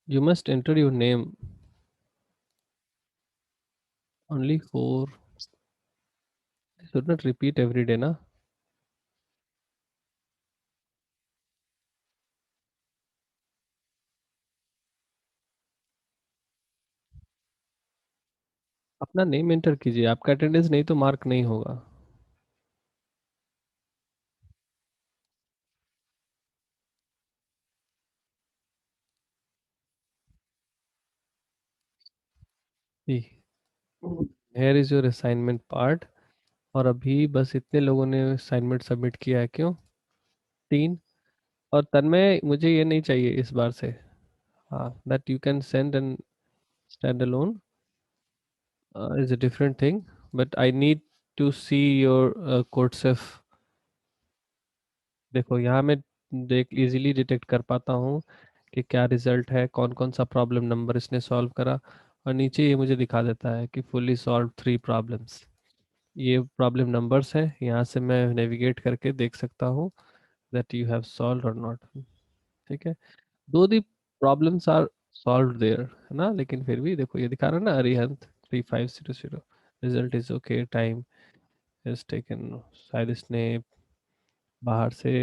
You must enter your name. Only 4. Should not repeat every day ना. अपना name enter कीजिए, आपका attendance नहीं तो मार्क नहीं होगा। Here is your assignment part. और अभी बस इतने लोगों ने असाइनमेंट सबमिट किया है, क्यों? 3। और तन्मय मुझे ये नहीं चाहिए इस बार से। हाँ, that you can send and stand alone is a different thing, but I need to see your code सिर्फ। देखो यहाँ मैं देख इजीली डिटेक्ट कर पाता हूँ कि क्या रिजल्ट है, कौन कौन सा प्रॉब्लम नंबर इसने सॉल्व करा। और नीचे ये मुझे दिखा देता है कि फुल्ली सॉल्व 3 प्रॉब्लम्स। ये प्रॉब्लम नंबर्स है, यहाँ से मैं नेविगेट करके देख सकता हूँ that you have solve or not. ठीक है, दो the problems are solve there है ना, लेकिन फिर भी देखो ये दिखा रहा है ना, Arihant 3500, result is okay, time is taken. शायद इसने बाहर से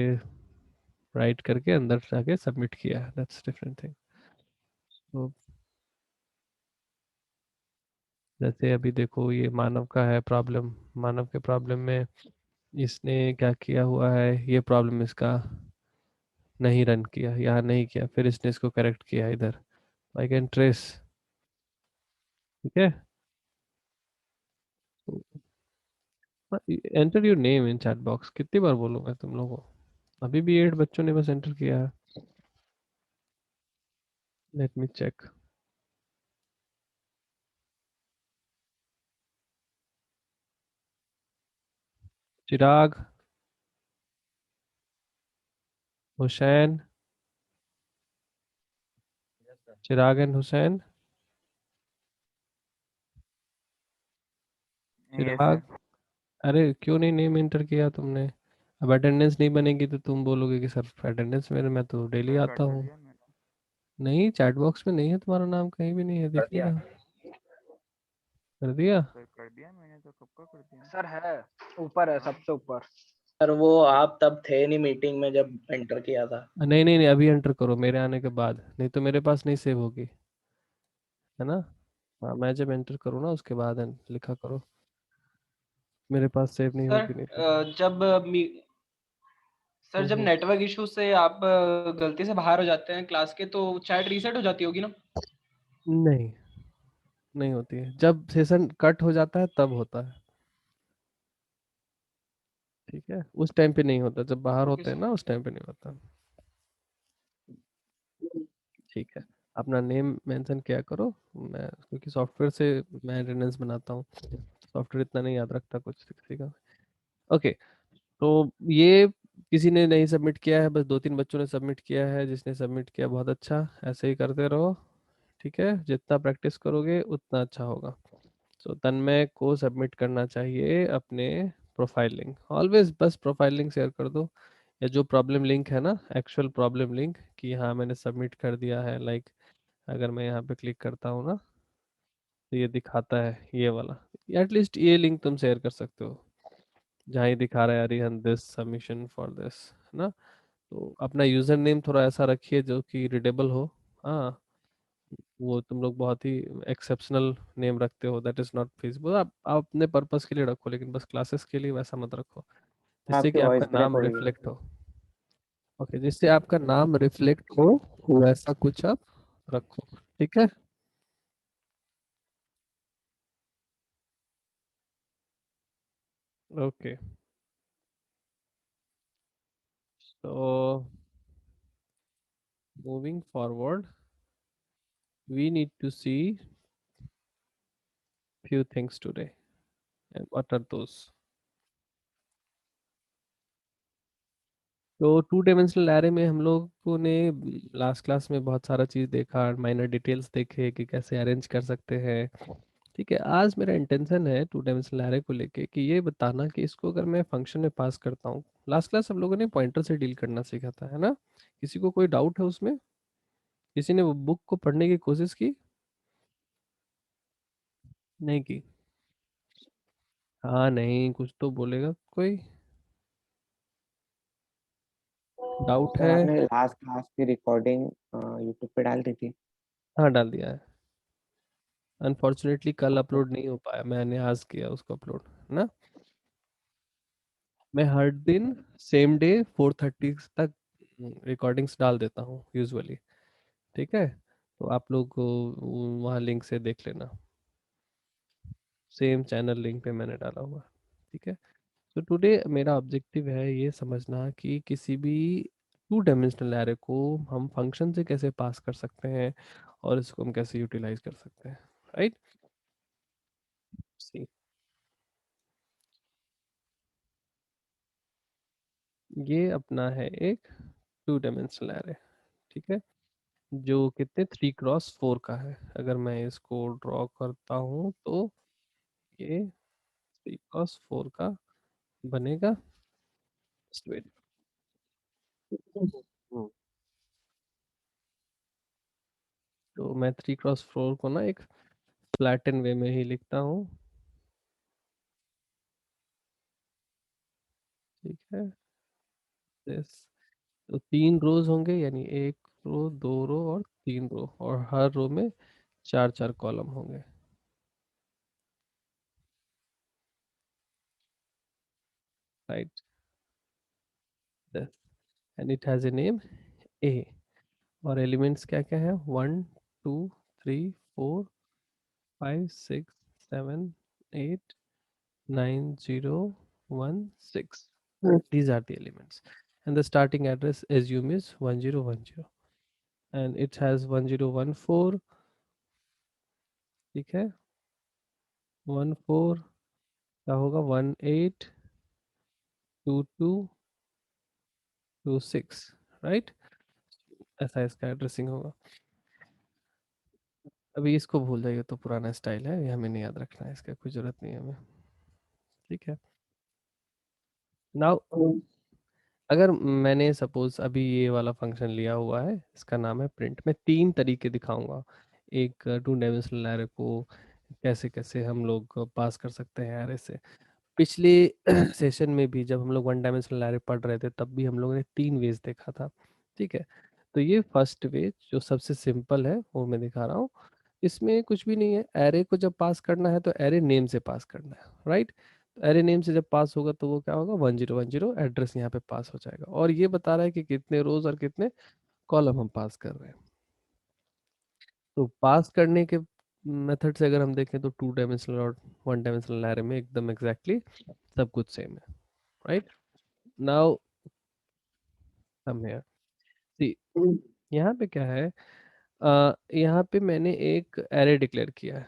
राइट करके अंदर जाके सबमिट किया है, दैट्स डिफरेंट थिंग। तो जैसे अभी देखो ये मानव का है प्रॉब्लम, मानव के प्रॉब्लम में इसने क्या किया हुआ है, ये प्रॉब्लम इसका नहीं रन किया, यहाँ नहीं किया, फिर इसने इसको करेक्ट किया इधर। I can trace. ठीक है, enter your name in chat box, कितनी बार बोलूंगा तुम लोगों को? अभी भी 8 बच्चों ने बस एंटर किया है। Let me check. Chirag, Hussain, Chirag and Hussain. Yes sir. Chirag, अरे क्यों नहीं नेम एंटर किया तुमने? अब अटेंडेंस नहीं बनेगी तो तुम बोलोगे कि सर अटेंडेंस मेरे, मैं तो डेली सर आता कर तो हूँ। दिया मैंने। नहीं, चैट बॉक्स में नहीं है तुम्हारा नाम, कहीं भी नहीं है, कर देखिए दिया। कहाँ। कर दिया? सर कर दिया मैंने, तो कब का कर दिया। सर है, ऊपर है, हाँ सबसे ऊपर। सर वो आप तब थे नहीं मीटिंग में जब एंटर किया था। नहीं नहीं नहीं, अभी एंटर करो मेरे आने के बाद, नहीं तो मेरे पास नहीं सेव होगी, है ना। हाँ, मैं जब एंटर करूँ ना उसके बाद लिखा करो, मेरे पास सेव नहीं सर होगी नहीं तो। जब सर जब हम्म। नेटवर्क इशू से आप गलती से बाहर हो जाते हैं क्लास के, तो चैट रीसेट हो जाती होगी ना? नहीं, नहीं होती है, जब सेशन कट हो जाता है तब होता है। ठीक है, उस टाइम पे नहीं होता, जब बाहर ओके होते हैं सर। ना उस टाइम पे नहीं होता। ठीक है, अपना नेम मेंशन किया करो। मैं क्योंकि सॉफ्टवेयर से मैं अटेंडेंस बनाता हूँ, सॉफ्टवेयर इतना नहीं याद रखता कुछ किसी का। ओके, तो ये किसी ने नहीं सबमिट किया है, बस 2-3 बच्चों ने सबमिट किया है, जिसने सबमिट किया बहुत अच्छा, ऐसे ही करते रहो। ठीक है, जितना प्रैक्टिस करोगे उतना अच्छा होगा। सो तन्मय को सबमिट करना चाहिए अपने प्रोफाइल लिंक, ऑलवेज बस प्रोफाइल लिंक शेयर कर दो, या जो प्रॉब्लम लिंक है ना, एक्चुअल प्रॉब्लम लिंक कि हाँ मैंने सबमिट कर दिया है, लाइक अगर मैं यहाँ पे क्लिक करता हूँ ना तो ये दिखाता है ये वाला, एटलीस्ट ये लिंक तुम शेयर कर सकते हो जहाँ ये दिखा रहा है Arihant this submission for this, है ना। तो अपना यूजर नेम थोड़ा ऐसा रखिए जो कि रीडेबल हो। हाँ, वो तुम लोग बहुत ही एक्सेप्शनल नेम रखते हो, दैट इज नॉट फिजिबल। आप अपने पर्पस के लिए रखो, लेकिन बस क्लासेस के लिए वैसा मत रखो, जिससे आपकी कि आपका वॉइस ब्रेक नाम हो रही है। रिफ्लेक्ट हो। ओके, जिससे आपका नाम रिफ्लेक्ट हो, वैसा कुछ आप रखो। ठीक है। Okay, so moving forward, we need to see few things today. And what are those? तो टू डायमेंशनल एरे में हम लोगों ने लास्ट क्लास में बहुत सारा चीज़ देखा, माइनर डिटेल्स देखे कि कैसे अरेंज कर सकते हैं। ठीक है, आज मेरा इंटेंशन है टू डायमेंशनल एरे को लेके कि ये बताना कि इसको अगर मैं फंक्शन में पास करता हूँ, लास्ट क्लास हम लोगों ने पॉइंटर से डील करना सीखा था, है ना। किसी को कोई डाउट है उसमें? किसी ने वो बुक को पढ़ने की कोशिश की? नहीं की? हाँ नहीं, कुछ तो बोलेगा कोई। डाउट सर है? आपने लास्ट क्लास की रिकॉर्डिंग यूट्यूब पे डाल दी थी। हाँ डाल दिया है। अनफॉर्चुनेटली कल ओके। अपलोड नहीं हो पाया, मैंने आज किया उसको अपलोड ना। मैं हर दिन सेम डे 4:30 तक रिकॉर्डिंग्स डाल देता हूँ यूजुअली। ठीक है, तो आप लोग वहाँ लिंक से देख लेना, सेम चैनल लिंक पे मैंने डाला हुआ। ठीक है, तो टुडे मेरा ऑब्जेक्टिव है ये समझना कि किसी भी टू डायमेंशनल एरे को हम फंक्शन से कैसे पास कर सकते हैं और इसको हम कैसे यूटिलाइज कर सकते हैं। राइट, सी ये अपना है एक टू डायमेंशनल एरे। ठीक है, जो कितने 3x4 का है। अगर मैं इसको ड्रॉ करता हूँ तो ये 3x4 का बनेगा। Wait. हम्म, तो मैं 3x4 को ना एक फ्लैटन वे में ही लिखता हूँ। ठीक है, this तो 3 रोज होंगे, यानी 1 रो, 2 रो और 3 रो, और हर रो में 4 4 कॉलम होंगे। Right, and it has a name A. और एलिमेंट्स क्या क्या है? 1 2 3 4 5 6 7 8 9 0 1 6. These are the elements, and the starting address assume is 1010, and it has 1014. ठीक है, 14 क्या होगा? 182226। राइट, ऐसा इसका एड्रेसिंग होगा। अभी इसको भूल जाइए, तो पुराना स्टाइल है, ये हमें नहीं याद रखना है, इसका कोई जरूरत नहीं है हमें। ठीक है, नाउ अगर मैंने सपोज अभी ये वाला फंक्शन लिया हुआ है, इसका नाम है प्रिंट। मैं 3 तरीके दिखाऊंगा एक टू डायमेंशनल एरे को कैसे कैसे हम लोग पास कर सकते हैं एरे से। पिछले सेशन में भी जब हम लोग 1 डायमेंशनल एरे पढ़ रहे थे, तब भी हम लोगों ने 3 वेज देखा था। ठीक है, तो ये फर्स्ट वे जो सबसे सिंपल है वो मैं दिखा रहा हूँ। इसमें कुछ भी नहीं है, एरे को जब पास करना है तो एरे नेम से पास करना है। राइट, तो एरे नेम से जब पास होगा तो वो क्या होगा? 1010 एड्रेस यहाँ पे पास हो जाएगा, और ये बता रहा है कि कितने रोज और कितने कॉलम हम पास कर रहे हैं। तो पास करने के मेथड से अगर हम देखें तो 2 डायमेंशनल और 1 डायमेंशनल एरे में एकदम एग्जैक्टली सब कुछ सेम है। राइट, नाउ हम हियर सी, यहाँ पे क्या है? यहाँ पे मैंने एक एरे डिक्लेयर किया है।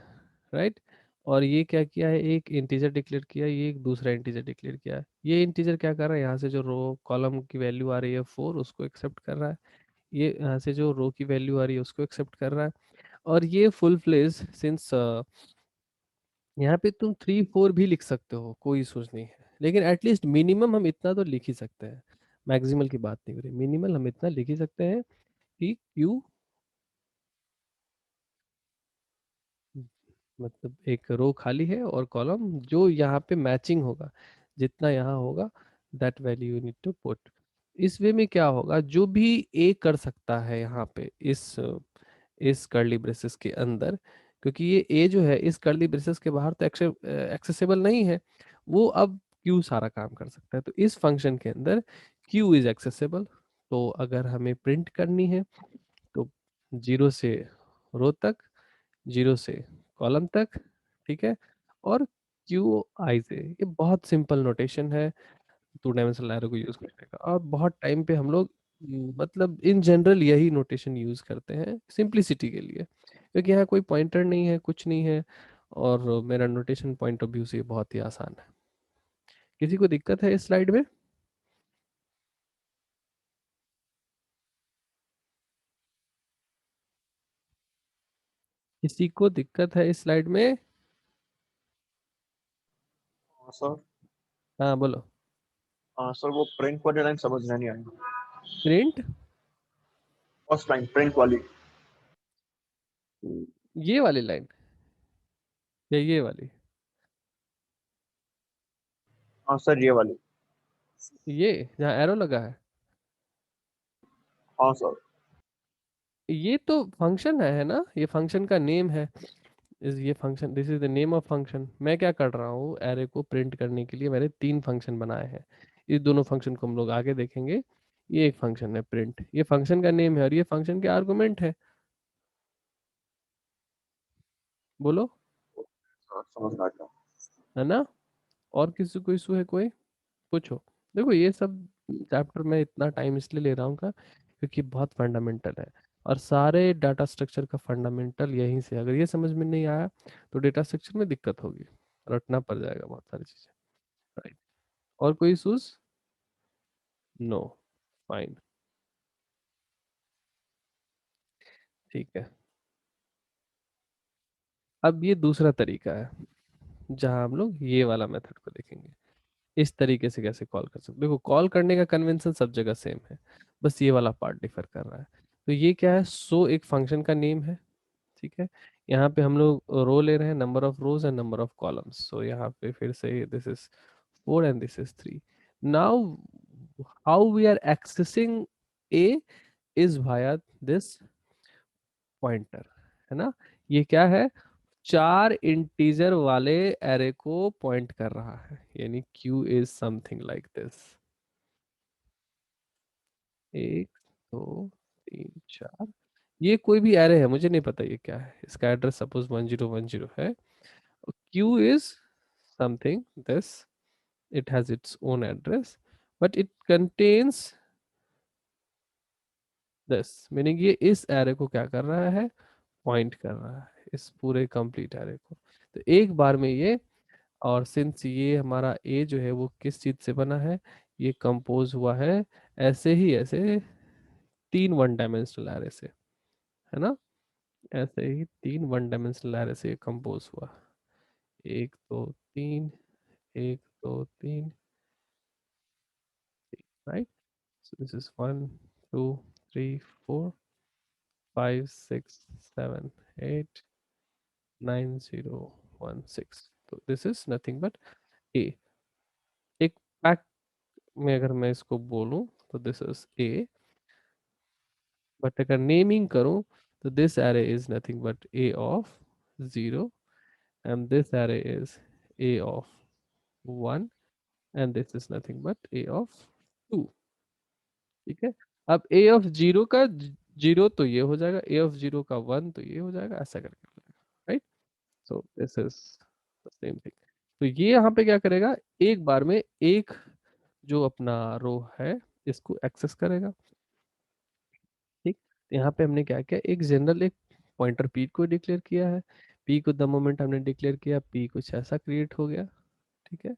राइट, और ये क्या किया है? एक इंटीजर डिक्लेयर किया है, ये एक दूसरा इंटीजर डिक्लेयर किया है। ये इंटीजर क्या कर रहा है? यहाँ से जो रो कॉलम की वैल्यू आ रही है 4, उसको एक्सेप्ट कर रहा है। ये यहाँ से जो रो की वैल्यू आ रही है उसको एक्सेप्ट कर रहा है। और ये फुल फ्लेज सिंस यहाँ पे तुम 3 4 भी लिख सकते हो, कोई इशूज नहीं है, लेकिन एटलीस्ट मिनिमम हम इतना तो लिख ही सकते हैं। मैक्सिमल की बात नहीं हो रही, मिनिमल हम इतना लिख ही सकते हैं कि क्यू मतलब एक रो खाली है और कॉलम जो यहाँ पे मैचिंग होगा, जितना यहाँ होगा that value you need to put. इस वे में क्या होगा? जो भी ए कर सकता है यहाँ पे इस कर्ली ब्रेसेस के अंदर, क्योंकि ये ए जो है इस कर्ली ब्रेसेस के बाहर तो एक्सेसिबल नहीं है, वो अब क्यू सारा काम कर सकता है। तो इस फंक्शन के अंदर क्यू इज एक्सेसिबल। तो अगर हमें प्रिंट करनी है तो 0 से रो तक, 0 से कॉलम तक, ठीक है, और क्यू आई से। ये बहुत सिंपल नोटेशन है 2 डायमेंशनल एरो को यूज करने का, और बहुत टाइम पे हम लोग मतलब इन जनरल यही नोटेशन यूज करते हैं सिंप्लिसिटी के लिए, क्योंकि यहाँ कोई पॉइंटर नहीं है, कुछ नहीं है, और मेरा नोटेशन पॉइंट ऑफ व्यू से ये बहुत ही आसान है। किसी को दिक्कत है इस स्लाइड में? किसी को दिक्कत है इस स्लाइड में? सर हाँ बोलो। सर वो प्रिंट वाली लाइन समझ में नहीं आई। प्रिंट फर्स्ट लाइन प्रिंट वाली। ये वाली लाइन या ये वाली? हाँ सर, ये वाली। ये जहाँ एरो लगा है, हाँ सर। ये तो फंक्शन है ना, ये फंक्शन का नेम है। ये function, this is the name of function. मैं क्या कर रहा हूँ, एरे को प्रिंट करने के लिए मैंने 3 फंक्शन बनाए हैं। इस दोनों फंक्शन को हम लोग आगे देखेंगे। ये एक फंक्शन है प्रिंट, ये फंक्शन का नेम है और ये फंक्शन के आर्गुमेंट है। बोलो, सर समझ में आ गया। है ना? और किसी को इशू है कोई? पूछो। देखो ये सब चैप्टर में इतना टाइम इसलिए ले रहा हूँ का क्योंकि बहुत फंडामेंटल है और सारे डाटा स्ट्रक्चर का फंडामेंटल यहीं से, अगर ये समझ में नहीं आया तो डेटा स्ट्रक्चर में दिक्कत होगी, रटना पड़ जाएगा बहुत सारी चीजें। राइट, और कोई इशूज? नो, फाइन, ठीक है। अब ये दूसरा तरीका है जहां हम लोग ये वाला मेथड को देखेंगे। इस तरीके से कैसे कॉल कर सकते, देखो कॉल करने का कन्वेंशन सब जगह सेम है, बस ये वाला पार्ट डिफर कर रहा है। तो ये क्या है, सो एक फंक्शन का नेम है, ठीक है। यहाँ पे हम लोग रो ले रहे हैं, number of rows and number of columns. So यहाँ पे फिर से this is 4 and this is 3। Now how we are accessing A is via this pointer, है ना। ये क्या है, 4 इंटीजर वाले एरे को पॉइंट कर रहा है, यानी q is something like this, 1 2 3 4। ये कोई भी एरे है, मुझे नहीं पता ये क्या है, इसका एड्रेस सपोज 1010 है। q is something this, it has its own address but it contains this, meaning ये इस एरे को क्या कर रहा है, पॉइंट कर रहा है इस पूरे कंप्लीट एरे को। तो एक बार में ये, और सिंस ये हमारा ए जो है वो किस चीज से बना है, ये कंपोज हुआ है ऐसे ही, ऐसे 3 वन डायमेंशनल एरे से, है ना। ऐसे ही 3 वन डायमेंशनल एरे से कंपोज हुआ, 1 2 3, 1 2 3, राइट। So this is 1 2 3 4 5 6 7 8 9 0 1 6। तो this is nothing but a। एक पैक में अगर मैं इसको बोलूं तो दिस इज a, बट अगर नेमिंग करूं तो this array is nothing but a of 0 and this array is a of 1 and this is nothing but a of 2, ठीक है। अब a of 0 का 0 तो ये हो जाएगा, a of 0 का 1 तो ये हो जाएगा, ऐसा करके हो जाएगा, right. So this is the same thing. तो ये यहाँ पे क्या करेगा, एक बार में एक जो अपना रो है इसको एक्सेस करेगा, ठीक। तो यहाँ पे हमने क्या किया, एक जनरल एक पॉइंटर p को डिक्लेयर किया है। p को द मोमेंट हमने डिक्लेयर किया, p कुछ ऐसा क्रिएट हो गया, ठीक है।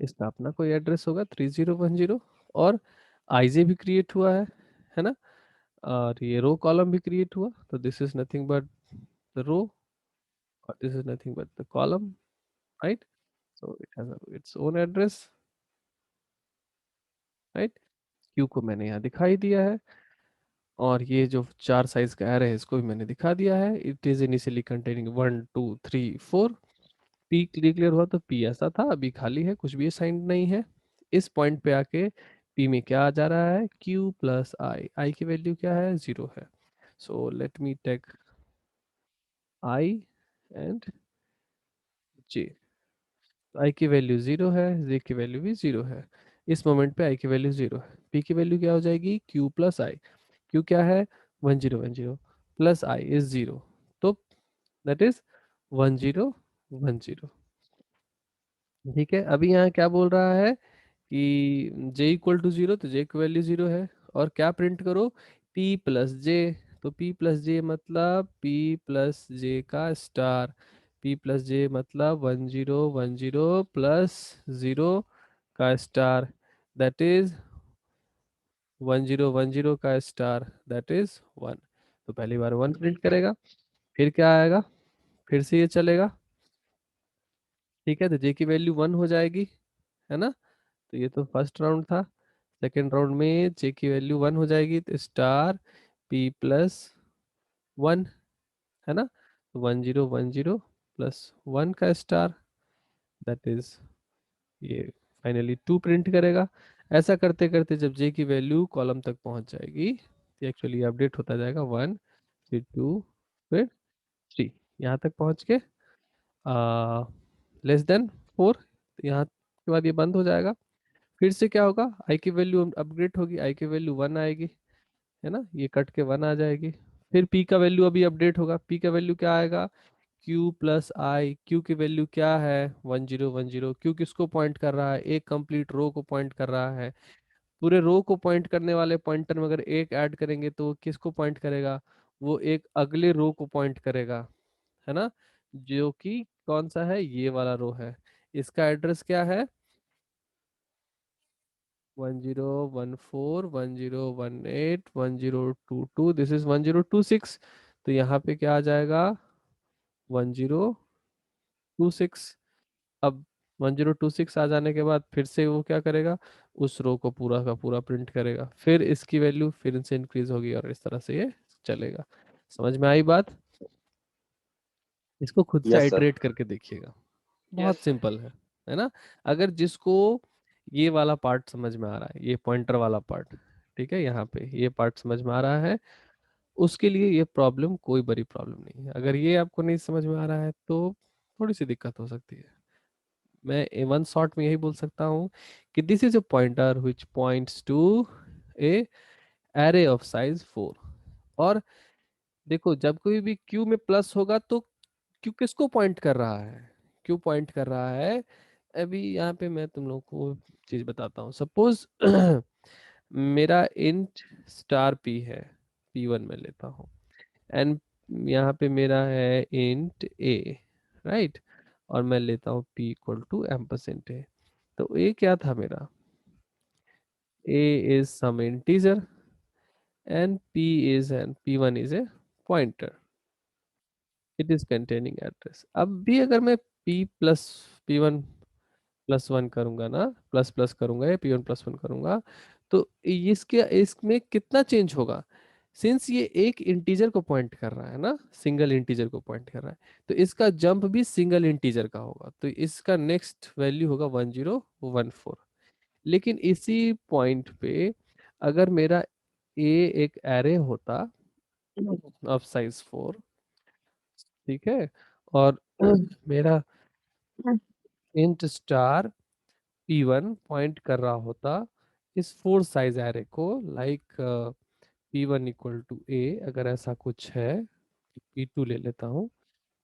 इसका अपना कोई एड्रेस होगा 3010 और आईजे भी क्रिएट हुआ है ना। और ये रो कॉलम भी क्रिएट हुआ, तो this is nothing but the row और this is nothing but the column, right. So it has its own address, right. Q को मैंने यहाँ दिखाई दिया है और ये जो 4 साइज का एरे है इसको भी मैंने दिखा दिया है। It is initially containing 1 2 3 4। P declare हुआ तो पी ऐसा था, अभी खाली है, कुछ भी असाइंड नहीं है। इस पॉइंट पे आके पी में क्या आ जा रहा है, q प्लस आई, आई की वैल्यू क्या है, 0 है। So let me take I and j। I की वैल्यू 0 है, j की वैल्यू भी 0 है। इस मोमेंट पे आई की वैल्यू 0 है, p की वैल्यू क्या हो जाएगी, q प्लस आई। q क्या है, 1010 प्लस आई इज 0, तो दैट इज 1010, ठीक है। अभी यहाँ क्या बोल रहा है कि j इक्वल टू 0, तो j की वैल्यू 0 है और क्या प्रिंट करो, p प्लस j। तो p प्लस j मतलब p प्लस j का स्टार, p प्लस j मतलब 1010 प्लस 0 का स्टार, दैट इज 1010 का स्टार, दैट इज 1। तो पहली बार 1 प्रिंट करेगा, फिर क्या आएगा, फिर से ये चलेगा, ठीक है। तो j की वैल्यू 1 हो जाएगी, है ना। तो ये तो फर्स्ट राउंड था। सेकेंड राउंड में j की वैल्यू 1 हो जाएगी, तो स्टार p प्लस 1, है ना। 1010 प्लस 1 का स्टार, दैट इज ये फाइनली 2 प्रिंट करेगा। ऐसा करते करते जब j की वैल्यू कॉलम तक पहुंच जाएगी तो एक्चुअली अपडेट होता जाएगा 1 फिर 2 फिर 3, यहाँ तक पहुंच के लेस देन 4, यहाँ के बाद ये बंद हो जाएगा। फिर से क्या होगा, i की वैल्यू अपग्रेड होगी, i की वैल्यू 1 आएगी, है ना, ये कट के 1 आ जाएगी। फिर p का वैल्यू अभी अपडेट होगा, p का वैल्यू क्या आएगा, q प्लस आई, q की वैल्यू क्या है 1010, q किसको पॉइंट कर रहा है, एक कंप्लीट रो को पॉइंट कर रहा है। पूरे रो को पॉइंट करने वाले पॉइंटर में अगर एक ऐड करेंगे तो वो किसको पॉइंट करेगा, वो एक अगले रो को पॉइंट करेगा, है ना, जो कि कौन सा है, ये वाला रो है। इसका एड्रेस क्या है 1014 1018 1022, दिस इज 1026। तो यहाँ पे क्या आ जाएगा 1026। अब 1026 आ जाने के बाद फिर से वो क्या करेगा, उस रो को पूरा का पूरा प्रिंट करेगा, फिर इसकी वैल्यू फिर से इंक्रीज होगी और इस तरह से ये चलेगा। समझ में आई बात, इसको खुद से Yes, sir. आइटरेट करके देखिएगा, बहुत Yes, sir. सिंपल है ना। अगर जिसको ये वाला पार्ट समझ में आ रहा है, ये पॉइंटर वाला पार्ट, ठीक है, यहाँ पे ये पार्ट समझ में आ रहा है, उसके लिए ये प्रॉब्लम कोई बड़ी प्रॉब्लम नहीं है। अगर ये आपको नहीं समझ में आ रहा है तो थोड़ी सी दिक्कत हो सकती है। मैं वन शॉट में यही बोल सकता हूँ कि this is a pointer which points to a array of size 4। और देखो जब कोई भी क्यू में प्लस होगा तो क्यू किसको पॉइंट कर रहा है, क्यू पॉइंट कर रहा है, अभी यहाँ पे मैं तुम लोगों को चीज बताता हूँ। सपोज मेरा इंट स्टार पी है, p1 में लेता हूँ, एंड यहाँ पे मेरा है इंट ए, राइट, और मैं लेता हूँ p इक्वल टू एम्परसेंट ए। तो a क्या था मेरा, a is some integer and p1 is a pointer, it is containing address। अब भी अगर मैं p प्लस p1 प्लस 1 करूंगा ना, प्लस प्लस करूंगा या p1 प्लस 1 करूंगा, तो इसके इसमें कितना चेंज होगा, सिंस ये एक इंटीजर को पॉइंट कर रहा है ना, सिंगल इंटीजर को पॉइंट कर रहा है, तो इसका जंप भी सिंगल इंटीजर का होगा, तो इसका नेक्स्ट वैल्यू होगा 1014। लेकिन इसी पॉइंट पे अगर मेरा ए एक एरे होता ऑफ साइज 4, ठीक है, और मेरा इंट स्टार p1 पॉइंट कर रहा होता इस 4 साइज एरे को, लाइक p1 इक्वल टू ए, अगर ऐसा कुछ है, p2 ले लेता हूँ,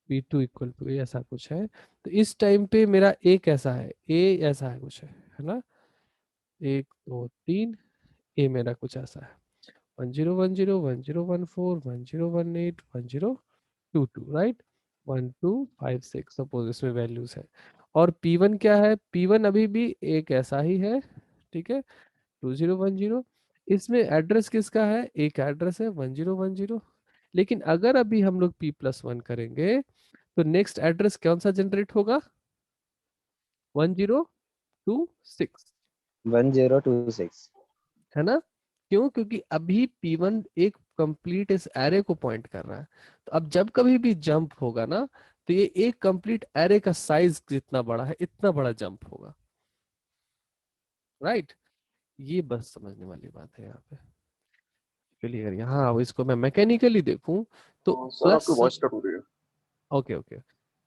p2 इक्वल टू ए ऐसा कुछ है, तो इस टाइम पे मेरा ए कैसा है, ए ऐसा है कुछ है ना, 1 2 3, ए मेरा कुछ ऐसा है 1010 1014 1018 1022, राइट, 1256 सपोज इसमें वैल्यूज है। और P1 क्या है, P1 अभी भी एक ऐसा ही है, ठीक है, 2010। इसमें एड्रेस किसका है, एक एड्रेस है 1010। लेकिन अगर अभी हम लोग p+1 करेंगे तो नेक्स्ट एड्रेस कौन सा जनरेट होगा, 1026, 1026 है ना। क्यों, क्योंकि अभी P1 एक कंप्लीट इस एरे को पॉइंट कर रहा है, तो अब जब कभी भी जंप होगा ना, तो ये एक कंप्लीट एरे का साइज जितना बड़ा है इतना बड़ा जंप होगा, राइट। ये बस समझने वाली बात है यहाँ पे। चलिए अगर यहाँ इसको मैं मैकेनिकली देखूं तो सर आपकी प्लस, वॉइस कट हो रही है। ओके ओके,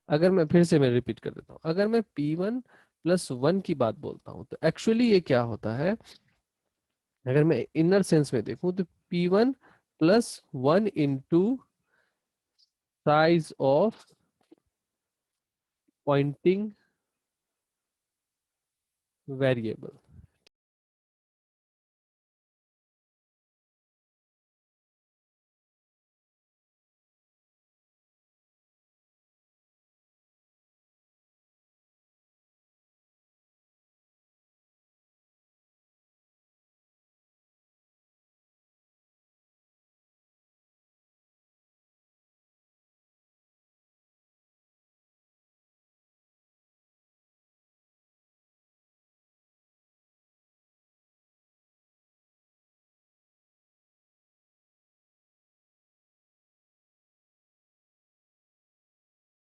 अगर मैं फिर से मैं रिपीट कर देता हूँ, अगर मैं P1 प्लस 1 की बात बोलता हूँ तो एक्चुअली ये क्या होता है, अगर मैं इनर सेंस में देखूं तो P1 plus 1 into size of pointing variable,